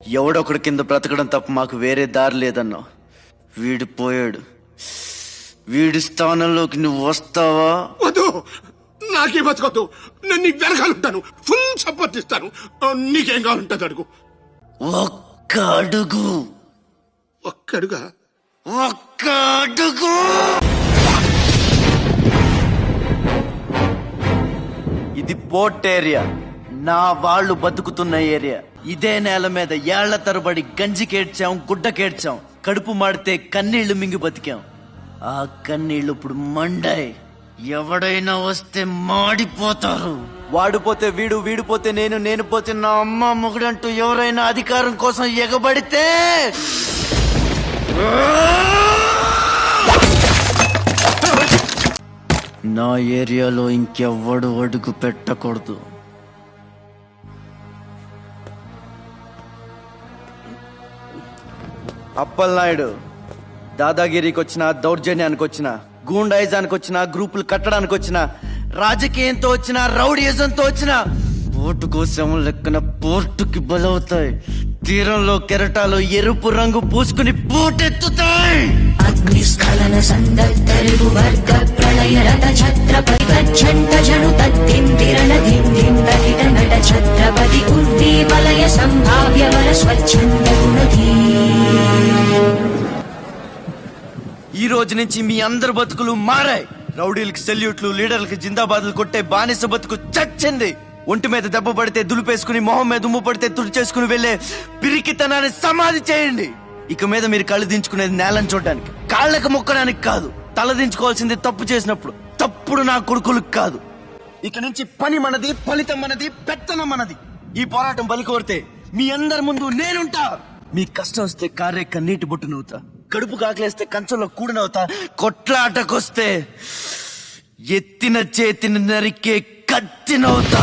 ఎవడొకడు కింద బ్రతకడం తప్ప మాకు వేరే దారి లేదన్నా. వీడు పోయాడు. వీడి స్థానంలోకి నువ్వు వస్తావా? వద్దు, నాకే బతకొద్దు. నేను నీకు వెనకాలంటాను, ఫుల్ సపోర్ట్ ఇస్తాను. నీకేం కావాలంటుంది అడుగు. ఒక్క అడుగు. ఒక్కడుగా? ఒక్క అడుగు. ఇది పోర్ట్ ఏరియా, నా వాళ్ళు బతుకుతున్న ఏరియా. ఇదే నేల మీద ఏళ్ల తరబడి గంజికేడ్చాం, గుడ్డకేడ్చాం, కడుపు మాడితే కన్నీళ్లు మింగి బతికాం. ఆ కన్నీళ్లు ఇప్పుడు మండాయి. ఎవడైనా వస్తే మాడిపోతారు. వాడిపోతే వీడు, వీడిపోతే నేను, నేను పోతే నా అమ్మ మొగుడంటూ ఎవరైనా అధికారం కోసం ఎగబడితే నా ఏరియాలో ఇంకెవ్వడు అడుగు పెట్టకూడదు. అప్పలనాయుడు దాదాగిరికి వచ్చిన, దౌర్జన్యానికి వచ్చిన, గూండాయిజానికి వచ్చిన, గ్రూపులు కట్టడానికి వచ్చిన, రాజకీయంతో వచ్చిన, రౌడీయిజంతో వచ్చిన, పోటుకు శవం లెక్కన పోర్టుకి బలవుతాయి. తీరంలో కెరటాలు ఎరుపు రంగు పూసుకుని పోటెత్తుతాయి. అగ్నిస్ఖలన సందర్భ వర్గ ప్రళయ రథ ఛత్రపతి గచ్చంట జను తత్తింతిరణ ధింధింత హిట నట ఛత్రపతి ఉర్వీ వలయ సంభావ్య వర స్వచ్ఛంద గుణధీ. ఈ రోజు నుంచి మీ అందరి బతుకులు మారాయి. రౌడీలకి సెల్యూట్లు, లీడర్లకి జిందాబాదులు కొట్టే బానిస బతుకు చచ్చింది. ఒంటి మీద దెబ్బ పడితే దులిపేసుకుని, మొహం మీద ఉమ్ము పడితే తుడిచేసుకుని వెళ్లే పిరికితనాన్ని సమాధి చేయండి. ఇక మీద మీరు కళ్ళు దించుకునేది నేలను చూడడానికి, కాళ్ళకు మొక్కడానికి కాదు. తల దించుకోవాల్సింది తప్పు చేసినప్పుడు. తప్పుడు నా కొడుకులకు కాదు. ఇక నుంచి పని మనది, ఫలితం మనది, పెత్తనం మనది. ఈ పోరాటం బలి కోరితే మీ అందరి ముందు నేనుంటా. మీ కష్టం వస్తే కారే కన్నీటి బొట్టునవుతా, కడుపు కాకలేస్తే కంచంలో కూడనవుతా, కొట్లాటకొస్తే ఎత్తిన చేతిని నరికే కత్తినవుతా.